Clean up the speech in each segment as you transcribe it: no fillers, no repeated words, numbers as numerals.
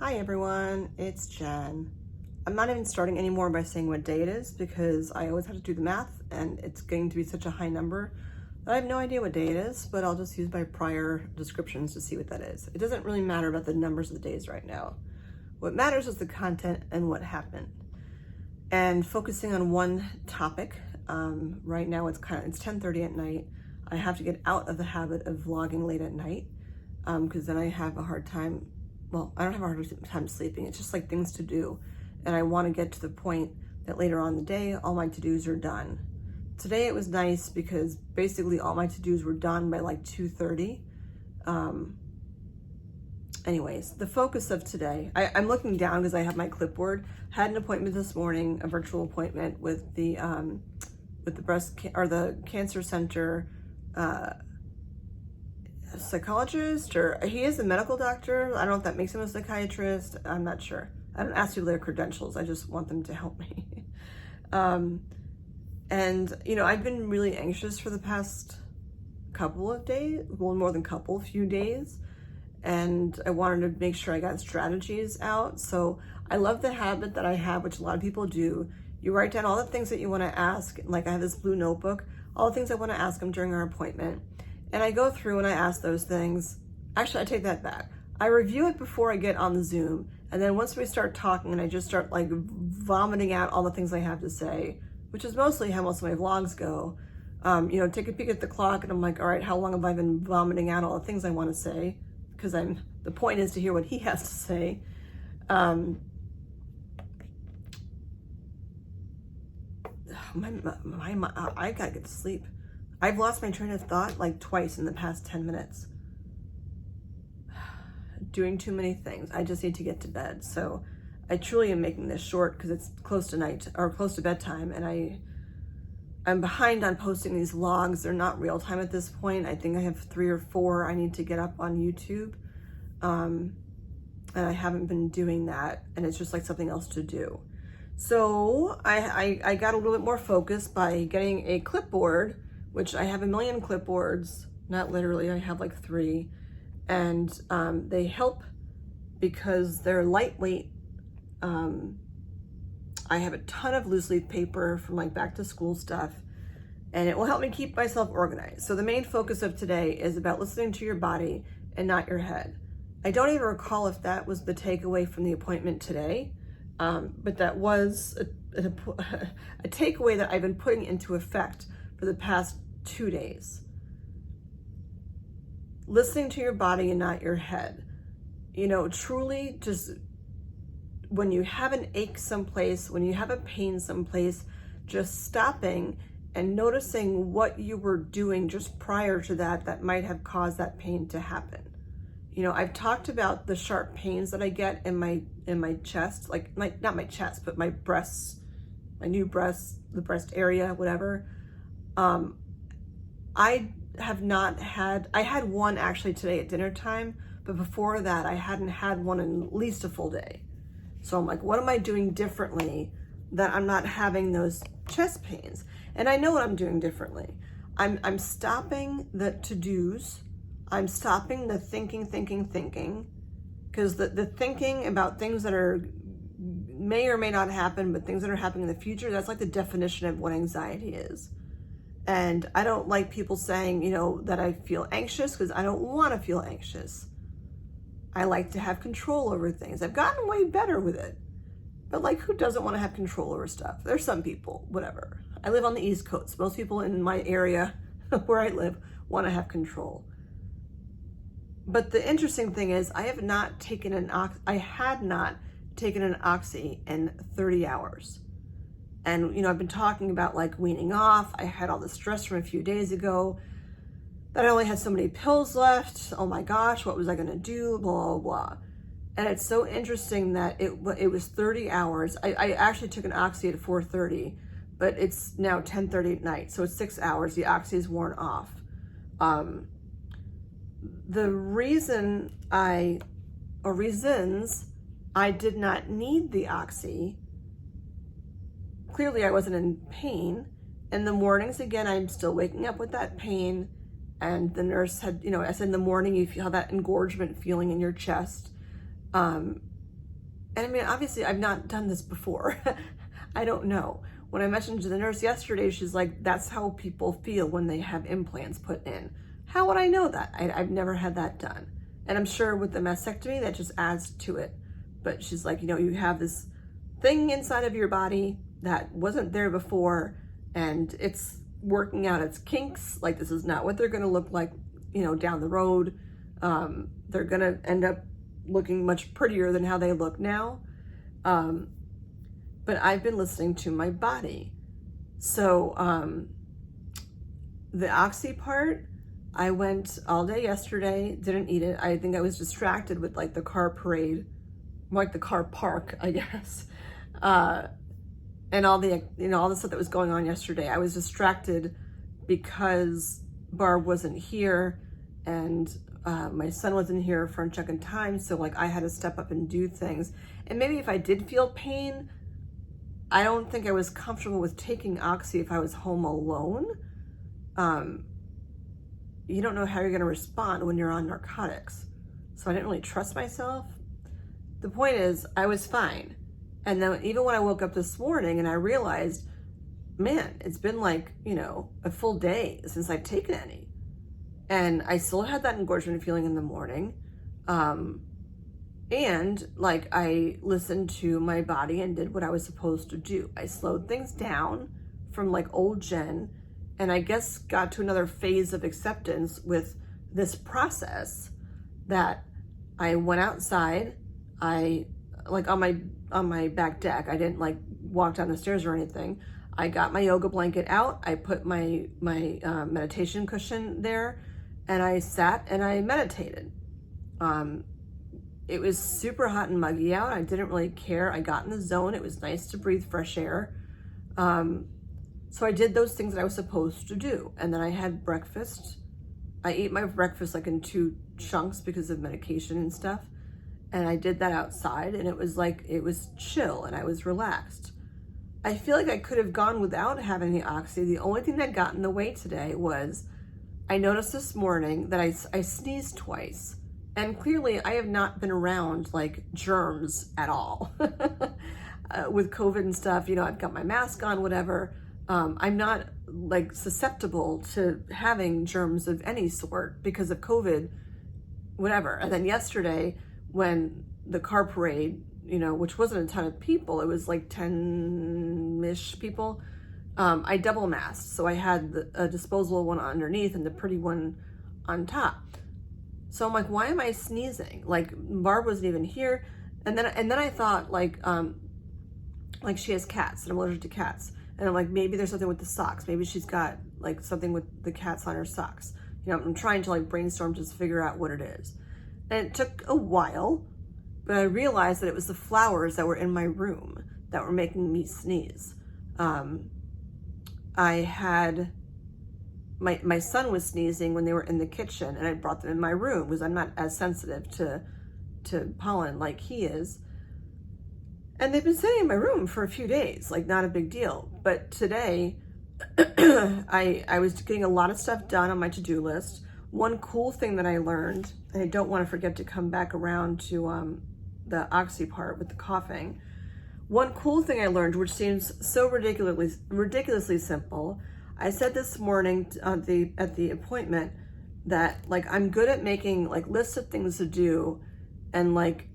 Hi everyone, it's Jen. I'm not even starting anymore by saying what day it is because I always have to do the math and it's going to be such a high number that I have no idea what day it is, but I'll just use my prior descriptions to see what that is. It doesn't really matter about the numbers of the days right now. What matters is the content and what happened. And focusing on one topic, right now it's 10:30 at night. I have to get out of the habit of vlogging late at night because then I have a hard time. Well, I don't have a hard time sleeping. It's just like things to do. And I want to get to the point that later on in the day, all my to-dos are done. Today it was nice because basically all my to-dos were done by like 2:30. Anyways, the focus of today, I'm looking down because I have my clipboard. Had an appointment this morning, a virtual appointment with the the cancer center psychologist, or he is a medical doctor. I don't know if that makes him a psychiatrist. I'm not sure. I don't ask people their credentials. I just want them to help me. And you know, I've been really anxious for the past couple of days, well, more than few days. And I wanted to make sure I got strategies out. So I love the habit that I have, which a lot of people do. You write down all the things that you want to ask. Like I have this blue notebook, all the things I want to ask them during our appointment. And I go through and I ask those things. Actually, I take that back. I review it before I get on the Zoom. And then once we start talking and I just start like vomiting out all the things I have to say, which is mostly how most of my vlogs go, you know, take a peek at the clock and I'm like, all right, how long have I been vomiting out all the things I want to say? Because the point is to hear what he has to say. I gotta get to sleep. I've lost my train of thought like twice in the past 10 minutes. Doing too many things. I just need to get to bed. So I truly am making this short because it's close to night or close to bedtime, and I'm behind on posting these vlogs. They're not real time at this point. I think I have 3 or 4 I need to get up on YouTube. And I haven't been doing that, and it's just like something else to do. So I got a little bit more focused by getting a clipboard, which I have a million clipboards, not literally, I have like 3. And they help because they're lightweight. I have a ton of loose leaf paper from like back to school stuff, and it will help me keep myself organized. So the main focus of today is about listening to your body and not your head. I don't even recall if that was the takeaway from the appointment today, but that was a takeaway that I've been putting into effect for the past 2 days. Listening to your body and not your head. You know, truly just when you have an ache someplace, when you have a pain someplace, just stopping and noticing what you were doing just prior to that might have caused that pain to happen. You know, I've talked about the sharp pains that I get in my chest, like not my chest, but my breasts, my new breasts, the breast area, whatever. I had one actually today at dinner time, but before that I hadn't had one in at least a full day. So I'm like, what am I doing differently that I'm not having those chest pains? And I know what I'm doing differently. I'm stopping the to-dos. I'm stopping the thinking, because the thinking about things that may or may not happen, but things that are happening in the future, that's like the definition of what anxiety is. And I don't like people saying, you know, that I feel anxious, because I don't want to feel anxious. I like to have control over things. I've gotten way better with it. But like, who doesn't want to have control over stuff? There's some people, whatever. I live on the East Coast. Most people in my area where I live want to have control. But the interesting thing is I had not taken an oxy in 30 hours. And, you know, I've been talking about like weaning off. I had all the stress from a few days ago that I only had so many pills left. Oh my gosh, what was I gonna do? Blah, blah, blah. And it's so interesting that it was 30 hours. I actually took an oxy at 4:30, but it's now 10:30 at night. So it's 6 hours. The oxy is worn off. The reasons I did not need the oxy, clearly I wasn't in pain. In the mornings, again, I'm still waking up with that pain. And the nurse had, you know, I said in the morning, you feel that engorgement feeling in your chest. And I mean, obviously I've not done this before. I don't know. When I mentioned to the nurse yesterday, she's like, that's how people feel when they have implants put in. How would I know that? I've never had that done. And I'm sure with the mastectomy, that just adds to it. But she's like, you know, you have this thing inside of your body that wasn't there before, and it's working out its kinks. Like, this is not what they're going to look like, you know, down the road. They're going to end up looking much prettier than how they look now. But I've been listening to my body. So the oxy part, I went all day yesterday, didn't eat it. I think I was distracted with like the car parade, like the car park, I guess. And all the, you know, all the stuff that was going on yesterday. I was distracted because Barb wasn't here, and my son wasn't here for a check-in time. So like I had to step up and do things. And maybe if I did feel pain, I don't think I was comfortable with taking oxy if I was home alone. You don't know how you're gonna respond when you're on narcotics. So I didn't really trust myself. The point is, I was fine. And then even when I woke up this morning and I realized, man, it's been like, you know, a full day since I've taken any. And I still had that engorgement feeling in the morning. And like I listened to my body and did what I was supposed to do. I slowed things down from like old Jenn, and I guess got to another phase of acceptance with this process that I went outside. I like on my back deck. I didn't like walk down the stairs or anything. I got my yoga blanket out. I put my meditation cushion there, and I sat and I meditated. It was super hot and muggy out. I didn't really care. I got in the zone. It was nice to breathe fresh air. So I did those things that I was supposed to do. And then I had breakfast. I ate my breakfast like in 2 chunks because of medication and stuff. And I did that outside, and it was like, it was chill and I was relaxed. I feel like I could have gone without having the oxy. The only thing that got in the way today was I noticed this morning that I sneezed twice. And clearly I have not been around like germs at all. With COVID and stuff, you know, I've got my mask on, whatever. I'm not like susceptible to having germs of any sort because of COVID, whatever. And then yesterday when the car parade, you know, which wasn't a ton of people, it was like 10-ish people. I double masked. So I had a disposable one underneath and the pretty one on top. So I'm like, why am I sneezing? Like Barb wasn't even here. And then I thought like she has cats and I'm allergic to cats. And I'm like, maybe there's something with the socks. Maybe she's got like something with the cats on her socks. You know, I'm trying to like brainstorm just to figure out what it is. And it took a while, but I realized that it was the flowers that were in my room that were making me sneeze. I had my son was sneezing when they were in the kitchen, and I brought them in my room because I'm not as sensitive to pollen like he is. And they've been sitting in my room for a few days, like not a big deal. But today, I was getting a lot of stuff done on my to-do list. One cool thing that I learned, and I don't want to forget to come back around to the oxy part with the coughing. One cool thing I learned, which seems so ridiculously simple, I said this morning at the appointment that like I'm good at making like lists of things to do, and like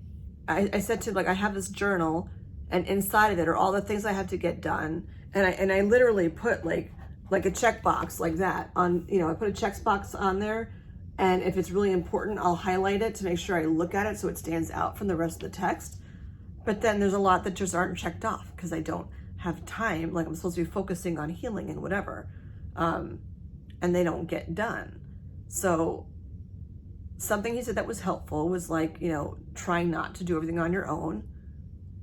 I said to him, like I have this journal, and inside of it are all the things I have to get done, and I literally put like a checkbox like that on, you know, I put a checkbox on there, and if it's really important, I'll highlight it to make sure I look at it so it stands out from the rest of the text. But then there's a lot that just aren't checked off because I don't have time. Like I'm supposed to be focusing on healing and whatever, and they don't get done. So something he said that was helpful was like, you know, trying not to do everything on your own,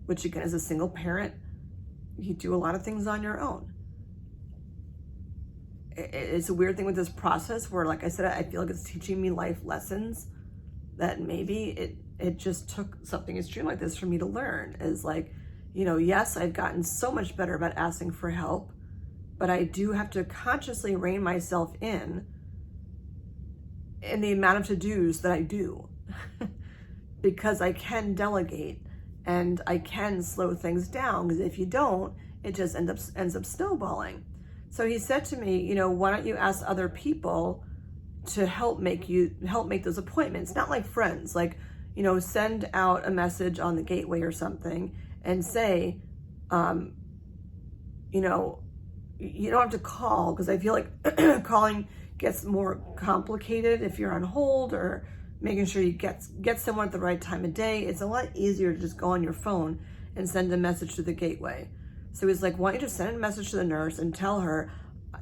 which again, as a single parent, you do a lot of things on your own. It's a weird thing with this process where, like I said, I feel like it's teaching me life lessons that maybe it just took something extreme like this for me to learn. Is like, you know, yes, I've gotten so much better about asking for help, but I do have to consciously rein myself in the amount of to-dos that I do because I can delegate, and I can slow things down, because if you don't, it just ends up snowballing. So he said to me, why don't you ask other people to help make those appointments? Not like friends, like, send out a message on the gateway or something and say, you don't have to call, because I feel like calling gets more complicated if you're on hold, or making sure you get someone at the right time of day. It's a lot easier to just go on your phone and send a message to the gateway. So he's like, why don't you just send a message to the nurse and tell her,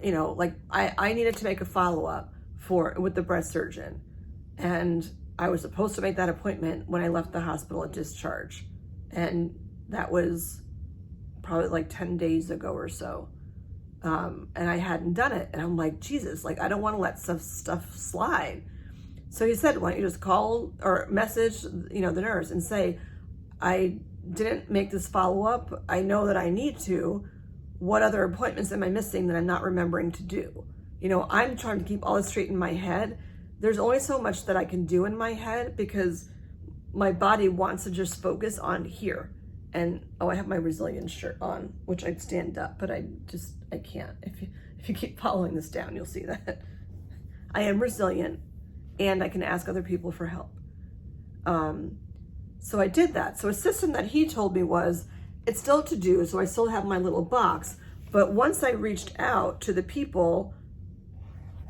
like I needed to make a follow-up with the breast surgeon. And I was supposed to make that appointment when I left the hospital at discharge. And that was probably like 10 days ago or so. And I hadn't done it. And I'm like, Jesus, like, I don't want to let stuff slide. So he said, why don't you just call or message, the nurse and say, I didn't make this follow-up. I know that I need to. What other appointments am I missing that I'm not remembering to do? I'm trying to keep all this straight in my head. There's only so much that I can do in my head, because my body wants to just focus on here. And, I have my resilience shirt on, which I'd stand up, but I can't. If you keep following this down, you'll see that. I am resilient, and I can ask other people for help. So I did that. So a system that he told me was, it's still to do, so I still have my little box. But once I reached out to the people,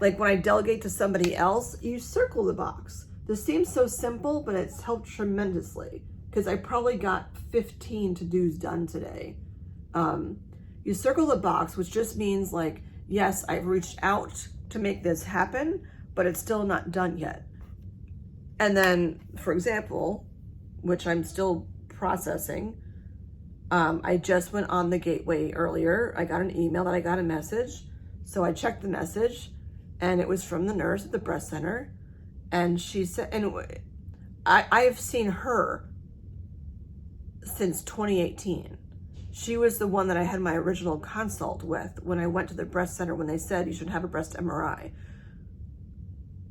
like when I delegate to somebody else, you circle the box. This seems so simple, but it's helped tremendously, because I probably got 15 to-dos done today. You circle the box, which just means like, yes, I've reached out to make this happen, but it's still not done yet. And then, for example, which I'm still processing, I just went on the gateway earlier. I got an email that I got a message. So I checked the message, and it was from the nurse at the breast center. And she said, and I've seen her since 2018. She was the one that I had my original consult with when I went to the breast center, when they said you should have a breast MRI.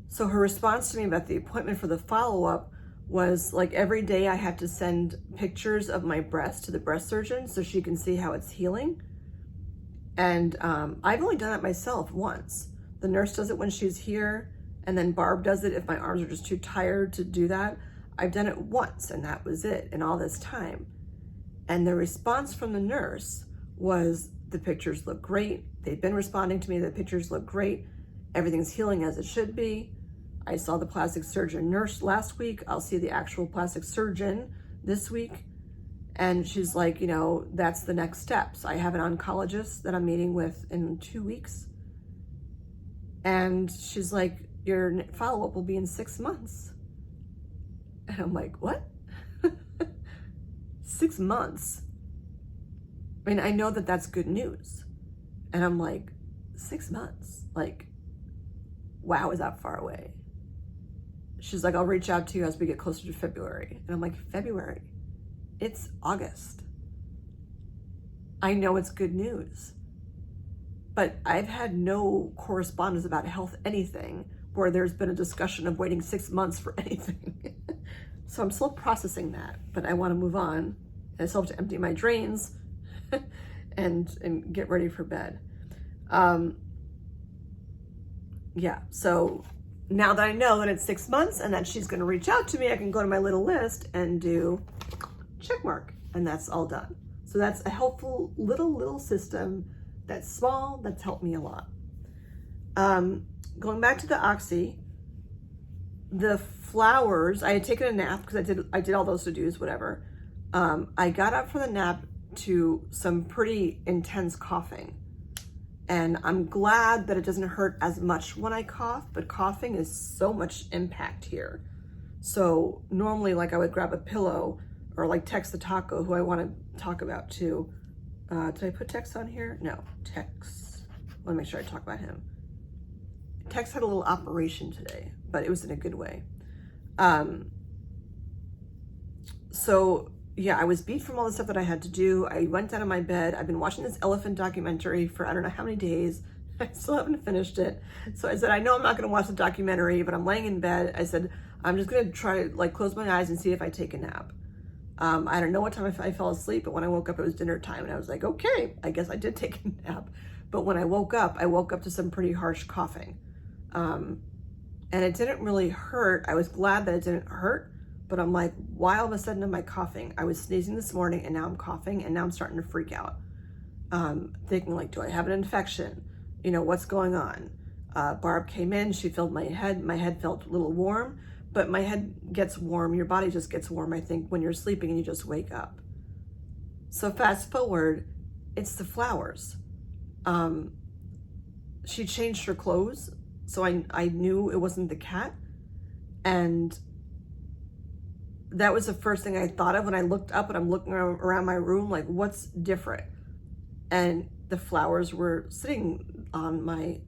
So her response to me about the appointment for the follow-up was like, every day I had to send pictures of my breast to the breast surgeon so she can see how it's healing. And I've only done it myself once. The nurse does it when she's here, and then Barb does it if my arms are just too tired to do that. I've done it once, and that was it in all this time. And the response from the nurse was, the pictures look great. They've been responding to me, the pictures look great. Everything's healing as it should be. I saw the plastic surgeon nurse last week. I'll see the actual plastic surgeon this week. And she's like, that's the next steps. I have an oncologist that I'm meeting with in 2 weeks. And she's like, your follow-up will be in 6 months. And I'm like, what? 6 months? I mean, I know that that's good news. And I'm like, 6 months? Like, wow, is that far away? She's like, I'll reach out to you as we get closer to February. And I'm like, February? It's August. I know it's good news. But I've had no correspondence about health anything where there's been a discussion of waiting 6 months for anything. So I'm still processing that, but I want to move on. I still have to empty my drains and get ready for bed. Yeah, so now that I know that it's 6 months and that she's going to reach out to me, I can go to my little list and do check mark, and that's all done. So that's a helpful little system that's small, that's helped me a lot. Going back to the oxy, the flowers, I had taken a nap because I did all those to-dos, whatever. I got up from the nap to some pretty intense coughing. And I'm glad that it doesn't hurt as much when I cough, but coughing is so much impact here. So normally, like, I would grab a pillow or like text the taco, who I want to talk about too. Did I put Tex on here? No, Tex. I want to make sure I talk about him. Tex had a little operation today, but it was in a good way. So yeah, I was beat from all the stuff that I had to do. I went down on my bed. I've been watching this elephant documentary for I don't know how many days. I still haven't finished it. So I said, I know I'm not going to watch the documentary, but I'm laying in bed. I said, I'm just going to try to like close my eyes and see if I take a nap. I don't know what time I fell asleep, but when I woke up, it was dinner time, and I was like, okay, I guess I did take a nap. But when I woke up to some pretty harsh coughing. And it didn't really hurt. I was glad that it didn't hurt, but I'm like, why all of a sudden am I coughing? I was sneezing this morning, and now I'm coughing, and now I'm starting to freak out. Thinking like, do I have an infection? You know, what's going on? Barb came in, she filled my head. My head felt a little warm, but my head gets warm. Your body just gets warm, I think, when you're sleeping and you just wake up. So fast forward, it's the flowers. She changed her clothes, so I knew it wasn't the cat. And that was the first thing I thought of when I looked up, and I'm looking around my room like, what's different? And the flowers were sitting on my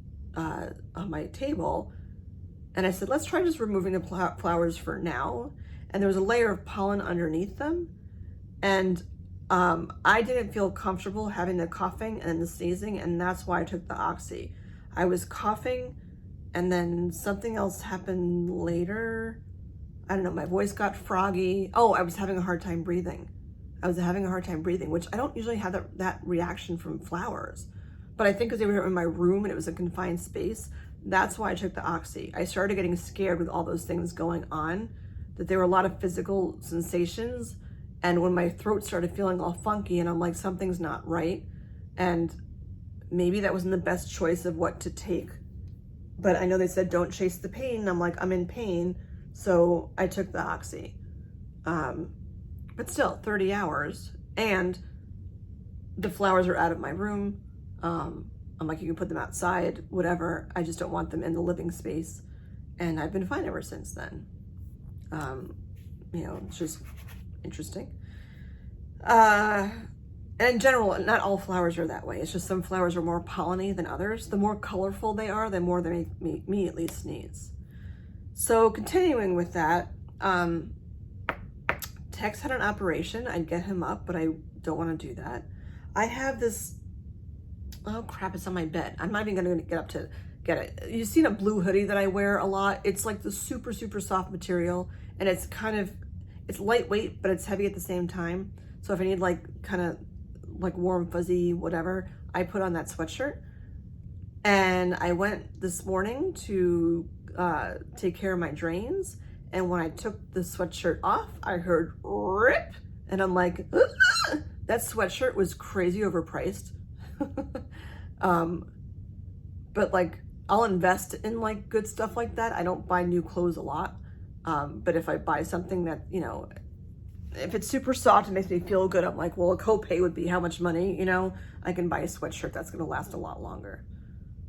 table, and I said, let's try just removing the flowers for now. And there was a layer of pollen underneath them, and I didn't feel comfortable having the coughing and the sneezing, and that's why I took the Oxy. I was coughing, and then something else happened later. I don't know, my voice got froggy. Oh, I was having a hard time breathing. Which I don't usually have that reaction from flowers. But I think because they were in my room and it was a confined space, that's why I took the Oxy. I started getting scared with all those things going on, that there were a lot of physical sensations. And when my throat started feeling all funky, and I'm like, something's not right. And maybe that wasn't the best choice of what to take. But I know they said, don't chase the pain. And I'm like, I'm in pain. So I took the Oxy. But still, 30 hours. And the flowers are out of my room. I'm like, you can put them outside, whatever. I just don't want them in the living space. And I've been fine ever since then. You know, it's just interesting. And in general, not all flowers are that way. It's just some flowers are more polleny than others. The more colorful they are, the more they make me at least sneeze. So continuing with that, Tex had an operation. I'd get him up, but I don't want to do that. I have this, oh crap, it's on my bed. I'm not even going to get up to get it. You've seen a blue hoodie that I wear a lot. It's like the super, super soft material, and it's kind of, it's lightweight, but it's heavy at the same time. So if I need like kind of like warm, fuzzy, whatever, I put on that sweatshirt. And I went this morning to take care of my drains. And when I took the sweatshirt off, I heard rip. And I'm like, ugh! That sweatshirt was crazy overpriced. But like, I'll invest in like good stuff like that. I don't buy new clothes a lot. But if I buy something that, you know, if it's super soft and makes me feel good, I'm like, well, a copay would be how much money, you know? I can buy a sweatshirt that's gonna last a lot longer.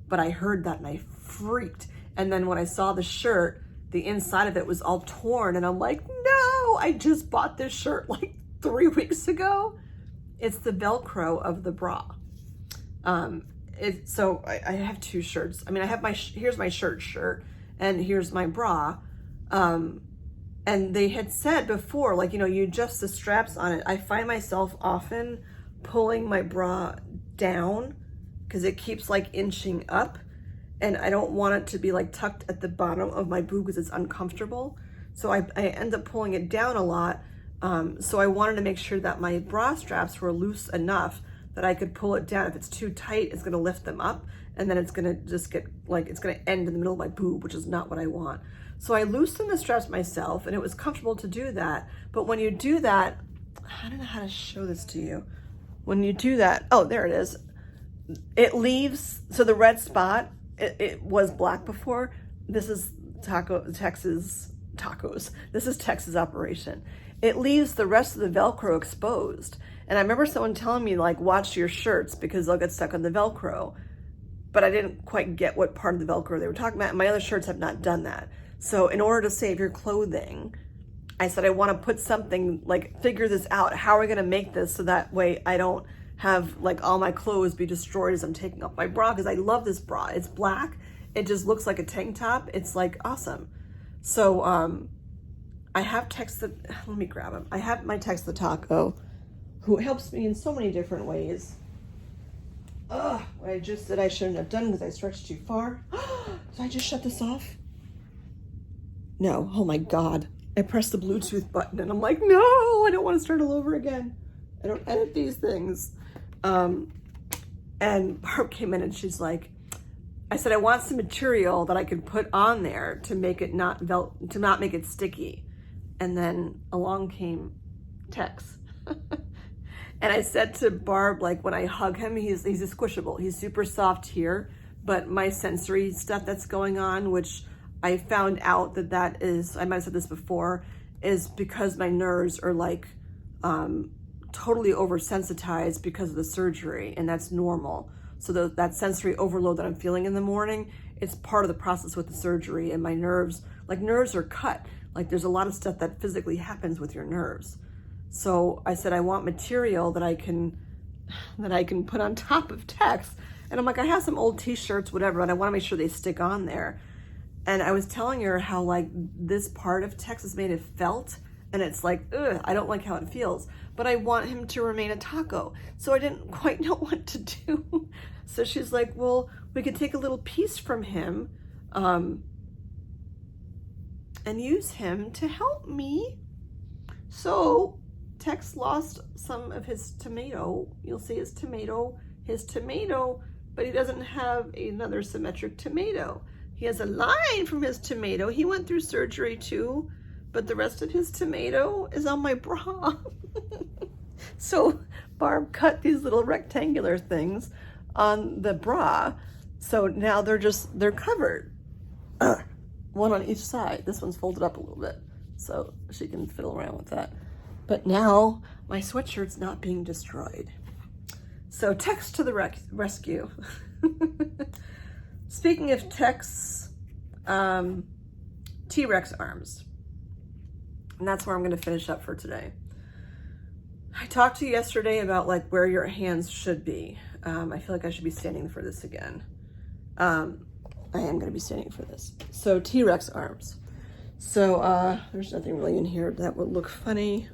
But I heard that and I freaked. And then when I saw the shirt, the inside of it was all torn, and I'm like, no, I just bought this shirt like 3 weeks ago. It's the Velcro of the bra. So I have two shirts. I mean, I have here's my shirt, and here's my bra. And they had said before, like, you know, you adjust the straps on it. I find myself often pulling my bra down because it keeps like inching up, and I don't want it to be like tucked at the bottom of my boob because it's uncomfortable. So I end up pulling it down a lot. So I wanted to make sure that my bra straps were loose enough that I could pull it down. If it's too tight, it's gonna lift them up, and then it's gonna just get like, it's gonna end in the middle of my boob, which is not what I want. So I loosened the straps myself, and it was comfortable to do that. But when you do that, I don't know how to show this to you. When you do that, oh, there it is. It leaves, so the red spot, it was black before. This is Tex's operation. It leaves the rest of the Velcro exposed. And I remember someone telling me, like, watch your shirts because they'll get stuck on the Velcro. But I didn't quite get what part of the Velcro they were talking about. My other shirts have not done that. So in order to save your clothing, I said, I want to put something, like, figure this out. How are we going to make this so that way I don't have like all my clothes be destroyed as I'm taking off my bra, because I love this bra. It's black. It just looks like a tank top. It's like awesome. So I have let me grab him. I have my Tex the Taco, who helps me in so many different ways. What I just did I shouldn't have done because I stretched too far. Did I just shut this off? No. Oh my God. I pressed the Bluetooth button and I'm like, no, I don't want to start all over again. I don't edit these things. And Barb came in and she's like, I said, I want some material that I could put on there to make it not make it sticky. And then along came Tex. And I said to Barb, like, when I hug him, he's a squishable. He's super soft here, but my sensory stuff that's going on, which I found out that is, I might have said this before, is because my nerves are like totally oversensitized because of the surgery, and that's normal. So that sensory overload that I'm feeling in the morning, it's part of the process with the surgery, and my nerves are cut. Like there's a lot of stuff that physically happens with your nerves. So I said, I want material that I can put on top of Tex. And I'm like, I have some old t-shirts, whatever, and I want to make sure they stick on there. And I was telling her how like this part of Tex is made of felt, and it's like, ugh, I don't like how it feels, but I want him to remain a taco. So I didn't quite know what to do. So she's like, well, we could take a little piece from him and use him to help me. So Tex lost some of his tomato. You'll see his tomato, but he doesn't have another symmetric tomato. He has a line from his tomato. He went through surgery too, but the rest of his tomato is on my bra. So Barb cut these little rectangular things on the bra. So now they're covered. One on each side. This one's folded up a little bit so she can fiddle around with that. But now my sweatshirt's not being destroyed. So Tex to the rescue. Speaking of Tex, T-Rex arms. And that's where I'm going to finish up for today. I talked to you yesterday about like where your hands should be. I feel like I should be standing for this again. I am going to be standing for this. So T-Rex arms. So there's nothing really in here that would look funny.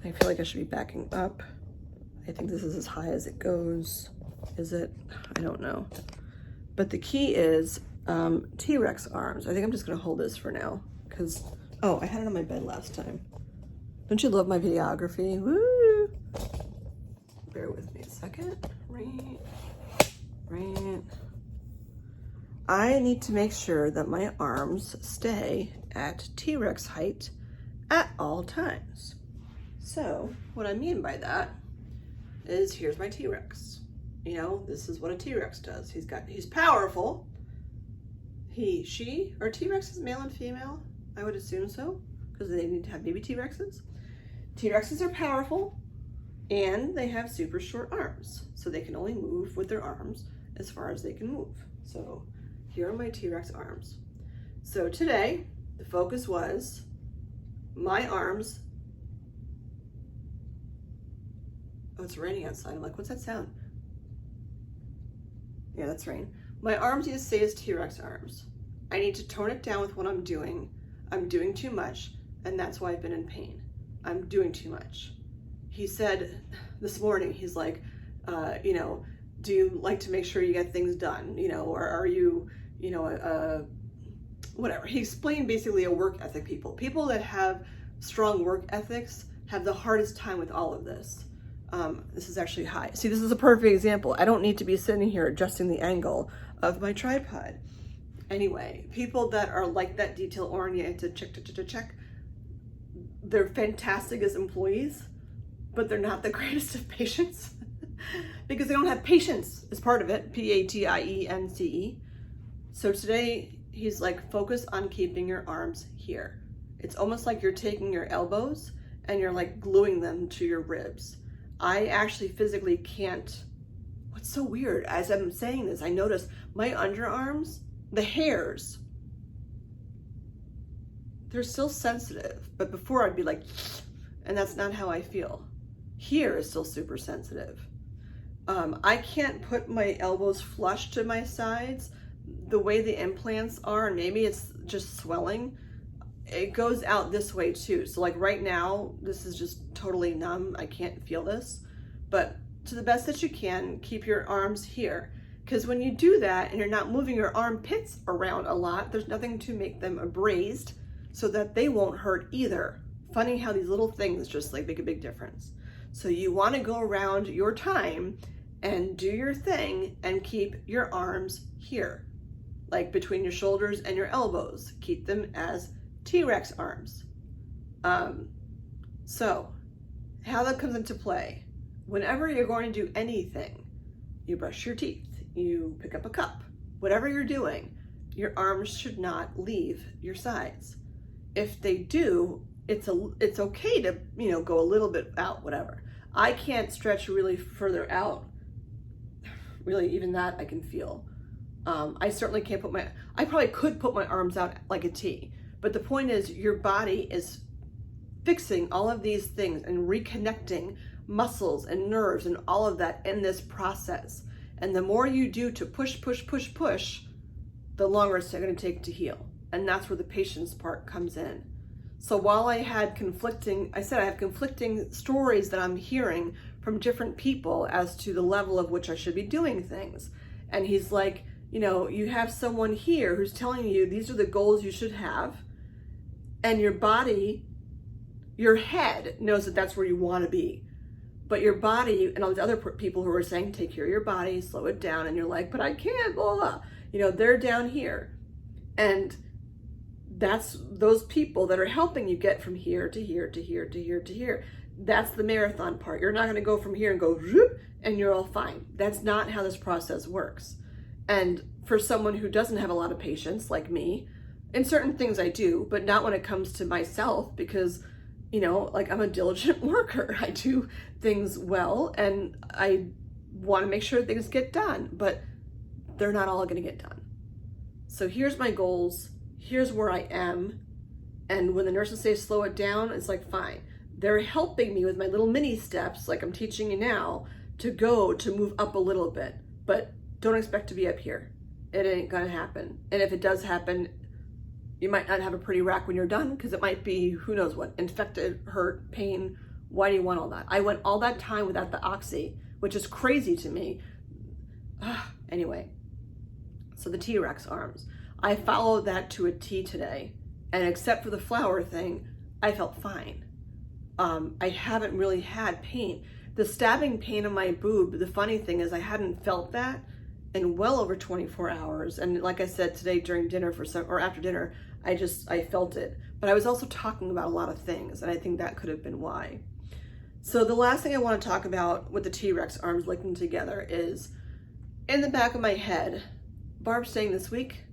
I feel like I should be backing up. I think this is as high as it goes. Is it? I don't know. But the key is T-Rex arms. I think I'm just going to hold this for now because, oh, I had it on my bed last time. Don't you love my videography? Woo! Bear with me a second. Right. I need to make sure that my arms stay at T-Rex height at all times. So what I mean by that is here's my T-Rex. You know, this is what a T-Rex does. He's powerful. He, she, are T-Rexes male and female? I would assume so, because they need to have baby T-Rexes. T-Rexes are powerful, and they have super short arms. So they can only move with their arms as far as they can move. So here are my T-Rex arms. So today, the focus was my arms. Oh, it's raining outside. I'm like, what's that sound? Yeah, that's rain. My arms need to stay as T-Rex arms. I need to tone it down with what I'm doing. I'm doing too much, and that's why I've been in pain. I'm doing too much. He said this morning, he's like, you know, do you like to make sure you get things done? You know, or are you, you know, whatever. He explained basically a work ethic people. People that have strong work ethics have the hardest time with all of this. This is actually high. See, this is a perfect example. I don't need to be sitting here adjusting the angle of my tripod. Anyway, people that are like that detail oriented, check, they're fantastic as employees, but they're not the greatest of patients because they don't have patience as part of it, P-A-T-I-E-N-C-E. So today he's like, focus on keeping your arms here. It's almost like you're taking your elbows and you're like gluing them to your ribs. I actually physically can't. What's so weird, as I'm saying this, I notice my underarms, the hairs, they're still sensitive, but before I'd be like, and that's not how I feel. Here is still super sensitive. I can't put my elbows flush to my sides. The way the implants are, and maybe it's just swelling, it goes out this way too. So like right now, this is just totally numb. I can't feel this, but to the best that you can, keep your arms here. Because when you do that and you're not moving your armpits around a lot, there's nothing to make them abrased. so that they won't hurt either. Funny how these little things just like make a big difference. So you want to go around your time and do your thing and keep your arms here, like between your shoulders and your elbows. Keep them as T-Rex arms. So how that comes into play, whenever you're going to do anything, you brush your teeth, you pick up a cup, whatever you're doing, your arms should not leave your sides. If they do, it's okay to, you know, go a little bit out, whatever. I can't stretch really further out. Really, even that I can feel. I certainly can't I probably could put my arms out like a T, but the point is your body is fixing all of these things and reconnecting muscles and nerves and all of that in this process. And the more you do to push, the longer it's going to take to heal. And that's where the patience part comes in. So while I have conflicting stories that I'm hearing from different people as to the level of which I should be doing things. And he's like, you know, you have someone here who's telling you these are the goals you should have. And your body, your head knows that that's where you want to be. But your body and all these other people who are saying, take care of your body, slow it down. And you're like, but I can't, blah, blah. You know, they're down here. And that's those people that are helping you get from here to here to here to here to here. That's the marathon part. You're not going to go from here and go whoop, and you're all fine. That's not how this process works. And for someone who doesn't have a lot of patience like me, in certain things I do, but not when it comes to myself, because, you know, like I'm a diligent worker. I do things well and I want to make sure things get done, but they're not all going to get done. So here's my goals. Here's where I am. And when the nurses say slow it down, it's like, fine. They're helping me with my little mini steps, like I'm teaching you now, to move up a little bit. But don't expect to be up here. It ain't gonna happen. And if it does happen, you might not have a pretty rack when you're done, because it might be, who knows what, infected, hurt, pain. Why do you want all that? I went all that time without the oxy, which is crazy to me. Anyway, so the T-Rex arms. I followed that to a T today, and except for the flower thing, I felt fine. I haven't really had pain. The stabbing pain in my boob, the funny thing is I hadn't felt that in well over 24 hours. And like I said today during dinner or after dinner, I felt it. But I was also talking about a lot of things, and I think that could have been why. So the last thing I want to talk about with the T-Rex arms linking together is in the back of my head, Barb's staying this week.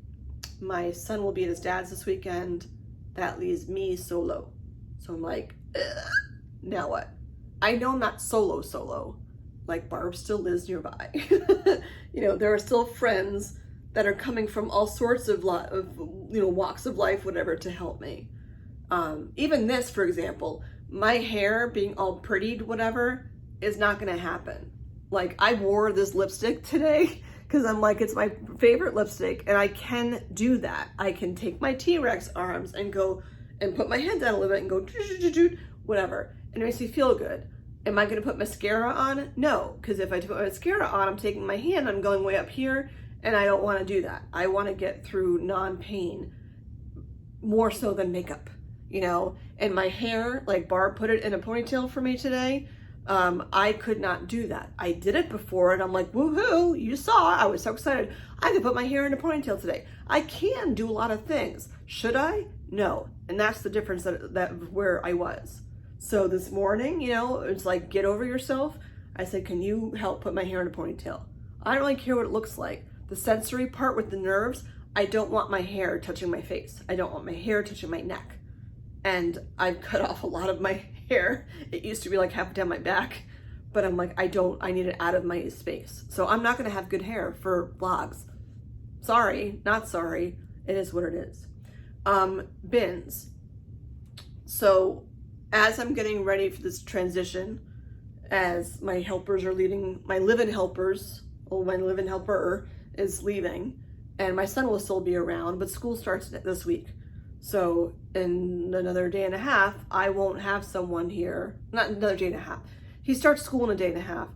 My son will be at his dad's this weekend. That leaves me solo. So I'm like, ugh, now what? I know I'm not solo. Like Barb still lives nearby. You know, there are still friends that are coming from all sorts of walks of life, whatever, to help me. Even this, for example, my hair being all prettied, whatever, is not gonna happen. Like I wore this lipstick today because I'm like, it's my favorite lipstick, and I can do that. I can take my T-Rex arms and go and put my head down a little bit and go whatever, and it makes me feel good. Am I gonna put mascara on? No, because if I put mascara on, I'm taking my hand, I'm going way up here, and I don't wanna do that. I wanna get through non-pain more so than makeup, you know? And my hair, like Barb put it in a ponytail for me today, I could not do that. I did it before and I'm like, woohoo, you saw, I was so excited. I could put my hair in a ponytail today. I can do a lot of things. Should I? No. And that's the difference that where I was. So this morning, you know, it's like, get over yourself. I said, can you help put my hair in a ponytail? I don't really care what it looks like. The sensory part with the nerves, I don't want my hair touching my face. I don't want my hair touching my neck. And I've cut off a lot of my hair. It used to be like half down my back, but I'm like, I need it out of my space. So I'm not gonna have good hair for vlogs. Sorry, not sorry. It is what it is. Bins. So as I'm getting ready for this transition, as my helpers are leaving, my live-in helpers, my live-in helper is leaving, and my son will still be around, but school starts this week. So in another day and a half, I won't have someone here, not another day and a half. He starts school in a day and a half.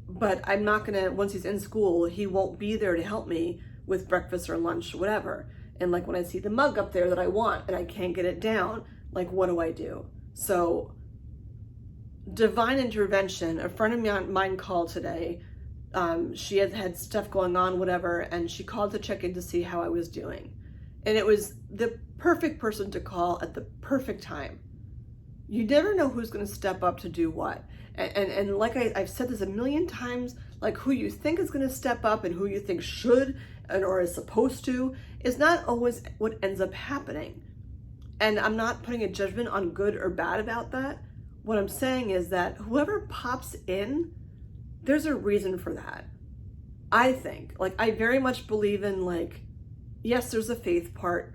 But I'm not gonna, once he's in school, he won't be there to help me with breakfast or lunch or whatever. And like when I see the mug up there that I want and I can't get it down, like what do I do? So divine intervention. A friend of mine called today. She had stuff going on, whatever, and she called to check in to see how I was doing. And it was the perfect person to call at the perfect time. You never know who's going to step up to do what. And like I've said this a million times, like who you think is going to step up and who you think should or is supposed to is not always what ends up happening. And I'm not putting a judgment on good or bad about that. What I'm saying is that whoever pops in, there's a reason for that. I think, like, I very much believe in, like, yes, there's a faith part,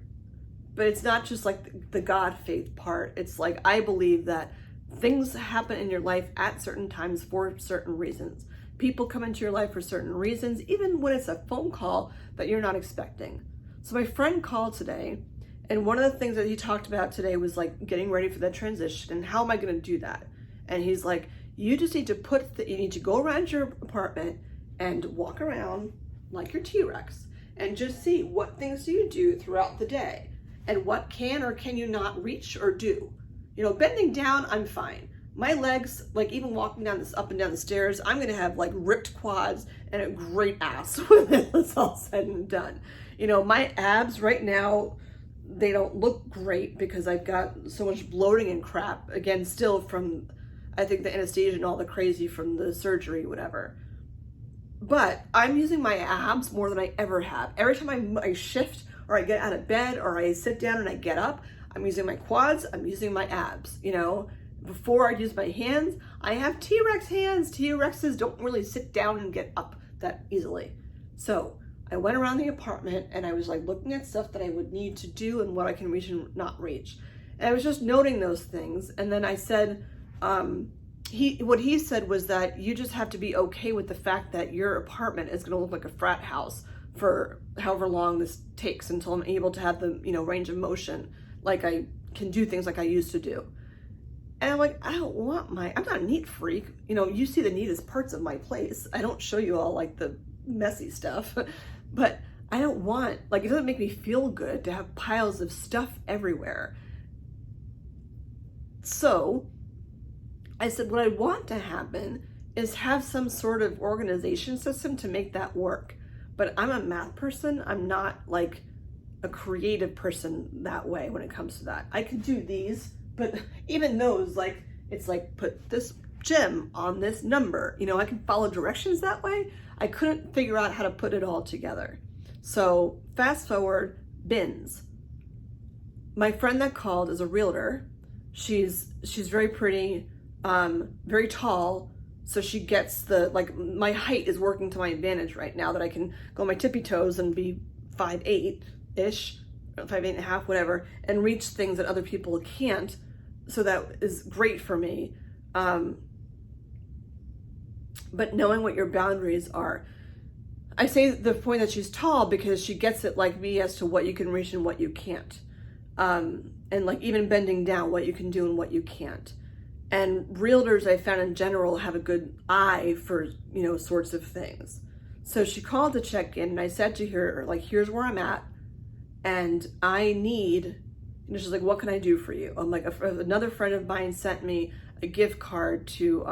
but it's not just like the God faith part. It's like, I believe that things happen in your life at certain times for certain reasons. People come into your life for certain reasons, even when it's a phone call that you're not expecting. So my friend called today, and one of the things that he talked about today was like getting ready for that transition and how am I going to do that? And he's like, you just need to you need to go around your apartment and walk around like your T-Rex and just see what things do you do throughout the day and what can or can you not reach or do. You know, bending down, I'm fine. My legs, like even walking down up and down the stairs, I'm going to have like ripped quads and a great ass when it's all said and done. You know, my abs right now, they don't look great because I've got so much bloating and crap, again, still from, I think, the anesthesia and all the crazy from the surgery, whatever. But I'm using my abs more than I ever have. Every time I shift or I get out of bed or I sit down and I get up, I'm using my quads, I'm using my abs, you know. Before I'd use my hands, I have T-Rex hands. T-Rexes don't really sit down and get up that easily. So I went around the apartment and I was like looking at stuff that I would need to do and what I can reach and not reach. And I was just noting those things. And then I said, what he said was that you just have to be okay with the fact that your apartment is going to look like a frat house for however long this takes until I'm able to have the, you know, range of motion, like I can do things like I used to do. And I'm like, I'm not a neat freak. You know, you see the neatest parts of my place. I don't show you all like the messy stuff, but I don't want, like, it doesn't make me feel good to have piles of stuff everywhere. So I said, what I want to happen is have some sort of organization system to make that work. But I'm a math person. I'm not like a creative person that way when it comes to that. I can do these, but even those, like, it's like put this gem on this number. You know, I can follow directions that way. I couldn't figure out how to put it all together. So fast forward, bins. My friend that called is a realtor. She's very pretty, very tall. So she gets like, my height is working to my advantage right now that I can go on my tippy toes and be 5'8"-ish, 5'8.5", whatever, and reach things that other people can't. So that is great for me. But knowing what your boundaries are. I say the point that she's tall because she gets it like me as to what you can reach and what you can't. And like even bending down, what you can do and what you can't. And realtors, I found in general, have a good eye for, you know, sorts of things. So she called to check in and I said to her, like, here's where I'm at. And I need, and she's like, what can I do for you? I'm like, another friend of mine sent me a gift card to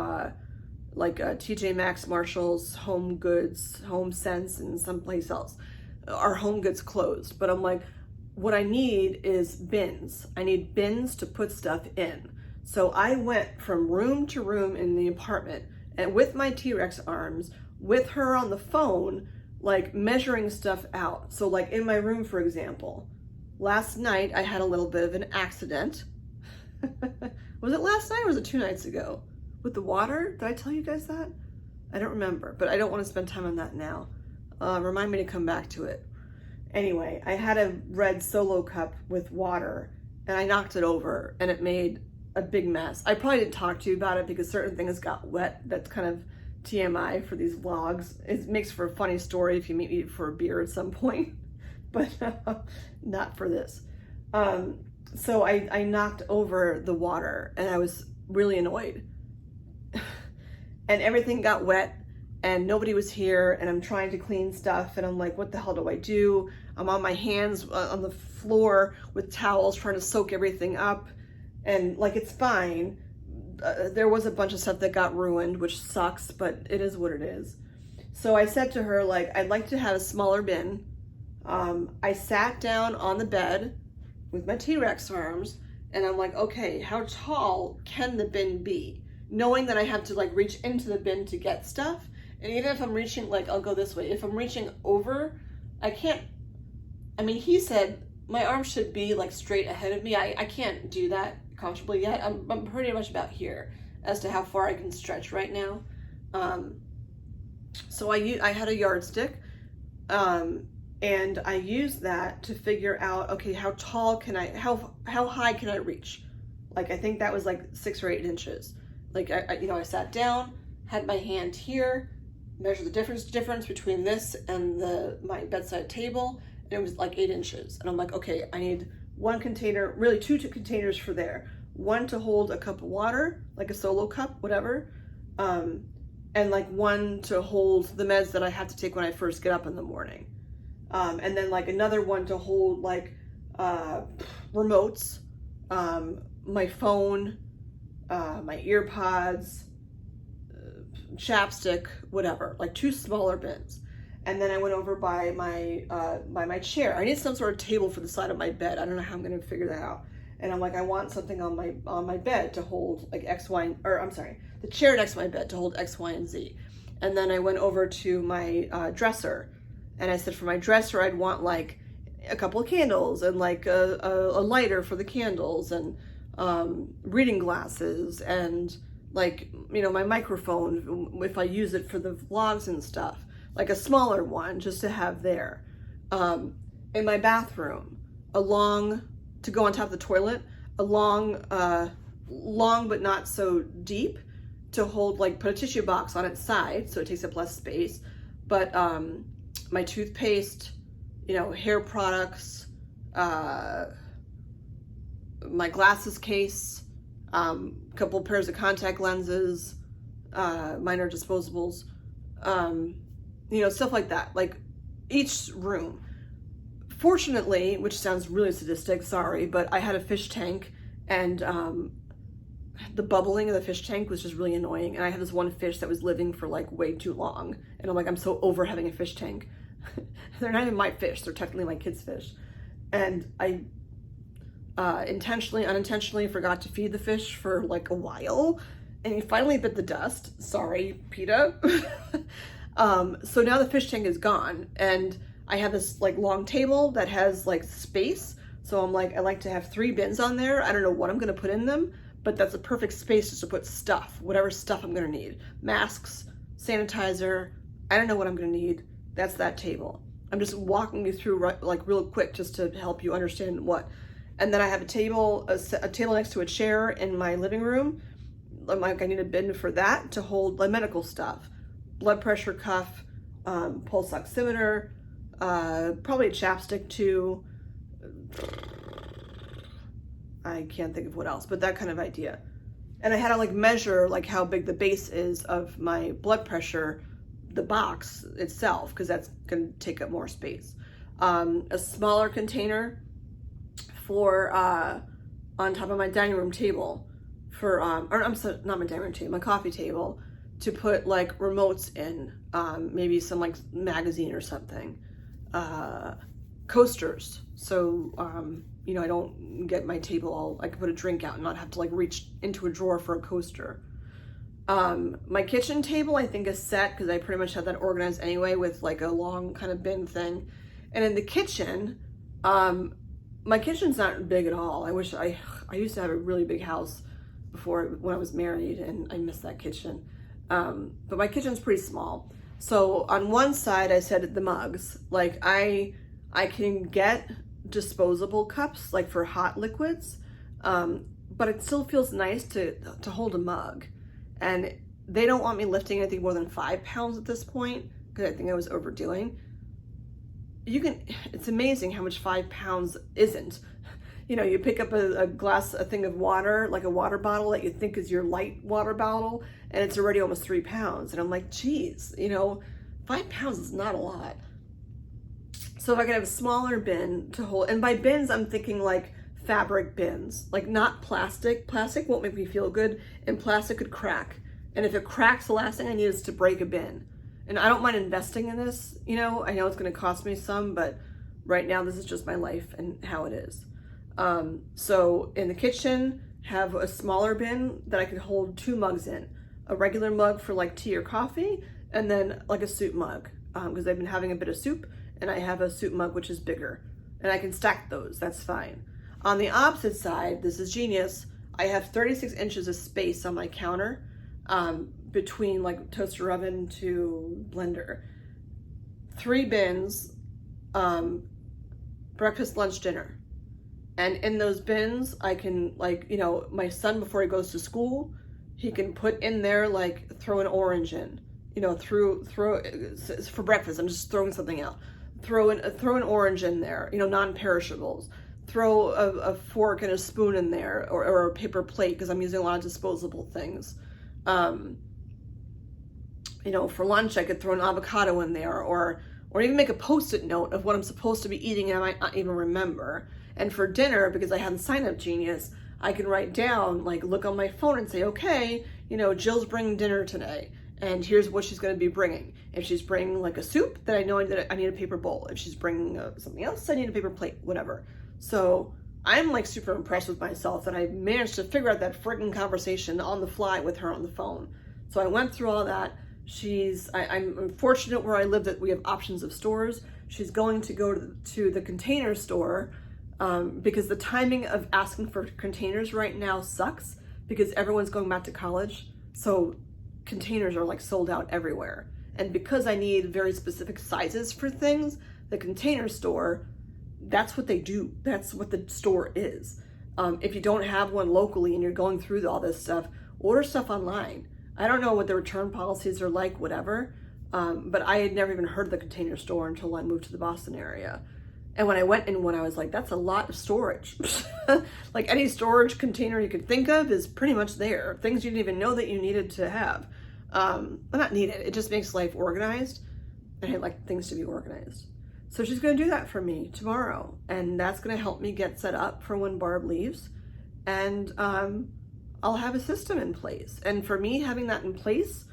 TJ Maxx, Marshalls, Home Goods, Home Sense, and someplace else. Our Home Goods closed. But I'm like, what I need is bins. I need bins to put stuff in. So I went from room to room in the apartment and with my T-Rex arms, with her on the phone, like measuring stuff out. So like in my room, for example, last night I had a little bit of an accident. Was it last night or was it 2 nights ago? With the water? Did I tell you guys that? I don't remember, but I don't want to spend time on that now. Remind me to come back to it. Anyway, I had a red Solo cup with water and I knocked it over and it made a big mess. I probably didn't talk to you about it because certain things got wet. That's kind of TMI for these vlogs. It makes for a funny story if you meet me for a beer at some point, but not for this. So I knocked over the water and I was really annoyed. And everything got wet and nobody was here, and I'm trying to clean stuff, and I'm like, what the hell do I do? I'm on my hands on the floor with towels trying to soak everything up, and like, it's fine. There was a bunch of stuff that got ruined, which sucks, but it is what it is. So I said to her, like, I'd like to have a smaller bin. I sat down on the bed with my T-Rex arms, and I'm like, okay, how tall can the bin be? Knowing that I have to like reach into the bin to get stuff. And even if I'm reaching, like, I'll go this way. If I'm reaching over, I can't, I mean, he said my arm should be like straight ahead of me. I can't do that comfortably yet. I'm pretty much about here as to how far I can stretch right now. So I had a yardstick, and I used that to figure out, okay, how tall can I, how high can I reach? Like, I think that was like 6 or 8 inches. Like, I sat down, had my hand here, measured the difference between this and my bedside table, and it was like 8 inches. And I'm like, okay, I need 1 container, really 2 containers for there. 1 to hold a cup of water, like a solo cup, whatever. And like 1 to hold the meds that I have to take when I first get up in the morning. And then like another 1 to hold like remotes, my phone, my ear pods, chapstick, whatever, like 2 smaller bins. And then I went over by my chair. I need some sort of table for the side of my bed. I don't know how I'm gonna figure that out. And I'm like, I want something on my bed to hold like X, Y, the chair next to my bed to hold X, Y, and Z. And then I went over to my dresser, and I said for my dresser, I'd want like a couple of candles and like a lighter for the candles, and reading glasses, and like, my microphone if I use it for the vlogs and stuff, like a smaller one just to have there. In my bathroom, to go on top of the toilet, a long but not so deep to hold, like, put a tissue box on its side so it takes up less space. But my toothpaste, hair products, my glasses case, a couple pairs of contact lenses, minor disposables, stuff like that, like each room. Fortunately, which sounds really sadistic, sorry, but I had a fish tank, and the bubbling of the fish tank was just really annoying. And I had this one fish that was living for like way too long, and I'm like, I'm so over having a fish tank. They're not even my fish, they're technically my kids' fish. And I unintentionally forgot to feed the fish for like a while, and he finally bit the dust. Sorry, PETA. So now the fish tank is gone, and I have this like long table that has like space. So I'm like, I like to have 3 bins on there. I don't know what I'm gonna put in them, but that's a perfect space just to put stuff, whatever stuff I'm gonna need. Masks, sanitizer, I don't know what I'm gonna need. That's that table. I'm just walking you through like real quick just to help you understand what. And then I have a table next to a chair in my living room. I'm like, I need a bin for that to hold my medical stuff. Blood pressure cuff, pulse oximeter, probably a chapstick too. I can't think of what else, but that kind of idea. And I had to like measure like how big the base is of my blood pressure, the box itself, because that's gonna take up more space. A smaller container for on top of my dining room table for not my dining room table, my coffee table, to put like remotes in, maybe some like magazine or something. Coasters, so I don't get my table all, I can put a drink out and not have to like reach into a drawer for a coaster. My kitchen table I think is set because I pretty much have that organized anyway with like a long kind of bin thing. And in the kitchen, my kitchen's not big at all. I wish I used to have a really big house before when I was married, and I miss that kitchen. But my kitchen's pretty small. So on one side I said the mugs, like I can get disposable cups like for hot liquids, but it still feels nice to hold a mug. And they don't want me lifting anything more than 5 pounds at this point, because I think I was overdoing. It's amazing how much 5 pounds isn't. you know, you pick up a thing of water, like a water bottle that you think is your light water bottle, and it's already almost 3 pounds. And I'm like, geez, you know, 5 pounds is not a lot. So if I could have a smaller bin to hold, and by bins, I'm thinking like fabric bins, like not plastic. Plastic won't make me feel good, and plastic could crack. And if it cracks, the last thing I need is to break a bin. And I don't mind investing in this, you know, I know it's gonna cost me some, but right now this is just my life and how it is. So in the kitchen, have a smaller bin that I could hold 2 mugs in. A regular mug for like tea or coffee, and then like a soup mug, because I've been having a bit of soup, and I have a soup mug which is bigger. And I can stack those, that's fine. On the opposite side, this is genius, I have 36 inches of space on my counter, between like toaster oven to blender. 3 bins, breakfast, lunch, dinner. And in those bins, I can, like, you know, my son, before he goes to school, he can put in there, like, throw an orange in, you know, throw for breakfast, I'm just throwing something out. Throw an orange in there, you know, non-perishables. Throw a fork and a spoon in there, or a paper plate, because I'm using a lot of disposable things. You know, for lunch, I could throw an avocado in there, or even make a Post-it note of what I'm supposed to be eating and I might not even remember. And for dinner, because I have Sign Up Genius, I can write down, like, look on my phone and say, okay, you know, Jill's bringing dinner today, and here's what she's going to be bringing. If she's bringing like a soup, then I know I need a paper bowl. If she's bringing something else, I need a paper plate, whatever. So I'm like super impressed with myself that I managed to figure out that freaking conversation on the fly with her on the phone. So I went through all that. I'm fortunate where I live that we have options of stores. She's going to go to the Container Store, because the timing of asking for containers right now sucks, because everyone's going back to college. So containers are like sold out everywhere. And because I need very specific sizes for things, the Container Store, that's what they do. That's what the store is. If you don't have one locally and you're going through all this stuff, order stuff online. I don't know what the return policies are like, whatever, but I had never even heard of the Container Store until I moved to the Boston area. And when I went in one, I was like, that's a lot of storage. Like any storage container you could think of is pretty much there. Things you didn't even know that you needed to have. Well, not needed, it just makes life organized. And I like things to be organized. So she's gonna do that for me tomorrow. And that's gonna help me get set up for when Barb leaves. And I'll have a system in place. And for me, having that in place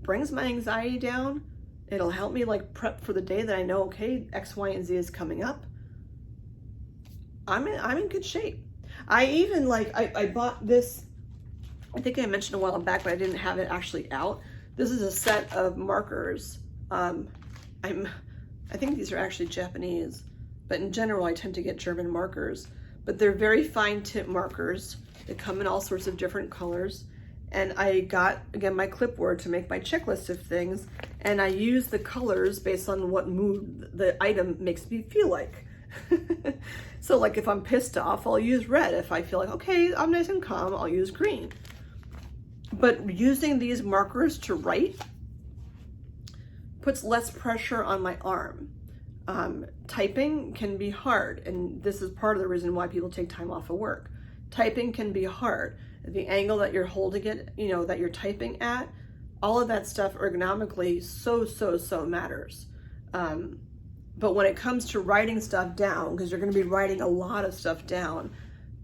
brings my anxiety down. It'll help me like prep for the day that I know, okay, X, Y, and Z is coming up. I'm in good shape. I even I bought this, I think I mentioned a while back, but I didn't have it actually out. This is a set of markers. I think these are actually Japanese, but in general, I tend to get German markers, but they're very fine tip markers. They come in all sorts of different colors. And I got, again, my clipboard to make my checklist of things, and I use the colors based on what mood the item makes me feel like. So like if I'm pissed off, I'll use red. If I feel like, okay, I'm nice and calm, I'll use green. But using these markers to write puts less pressure on my arm. Typing can be hard, and this is part of the reason why people take time off of work. Typing can be hard. The angle that you're holding it, you know, that you're typing at, all of that stuff ergonomically so matters. But when it comes to writing stuff down, because you're going to be writing a lot of stuff down,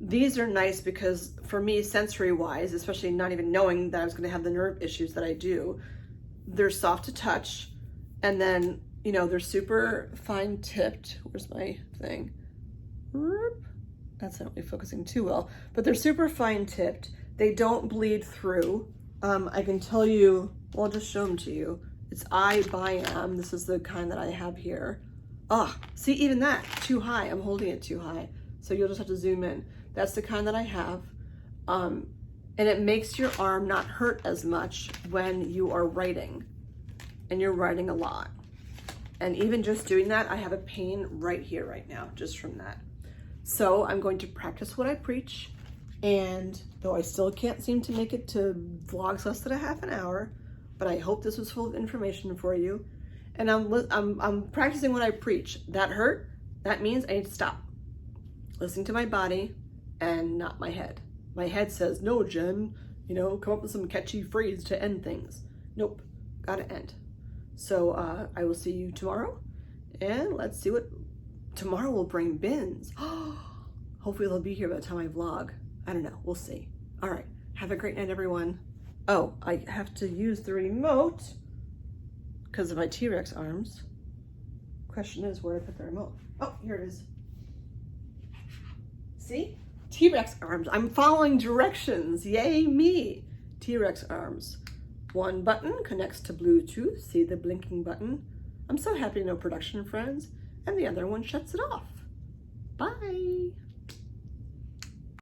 these are nice because for me, sensory wise, especially not even knowing that I was going to have the nerve issues that I do, they're soft to touch. And then, you know, they're super fine tipped. Where's my thing? That's not really focusing too well, but they're super fine tipped. They don't bleed through. I can tell you, well, I'll just show them to you. It's I by M. This is the kind that I have here. Ah, see, even that, too high. I'm holding it too high. So you'll just have to zoom in. That's the kind that I have. And it makes your arm not hurt as much when you are writing, and you're writing a lot. And even just doing that, I have a pain right here, right now, just from that. So I'm going to practice what I preach, and though I still can't seem to make it to vlogs less than a half an hour, but I hope this was full of information for you. And I'm practicing what I preach. That hurt, that means I need to stop. Listening to my body, and not my head. My head says, no, Jen, you know, come up with some catchy phrase to end things. Nope, gotta end. So I will see you tomorrow, and let's see what tomorrow will bring. Bins. Hopefully they'll be here by the time I vlog. I don't know, we'll see. All right, have a great night, everyone. Oh, I have to use the remote because of my T-Rex arms. Question is, where do I put the remote? Oh, here it is. See? T-Rex arms. I'm following directions. Yay me. T-Rex arms. One button connects to Bluetooth. See the blinking button? I'm so happy, no production friends. And the other one shuts it off. Bye.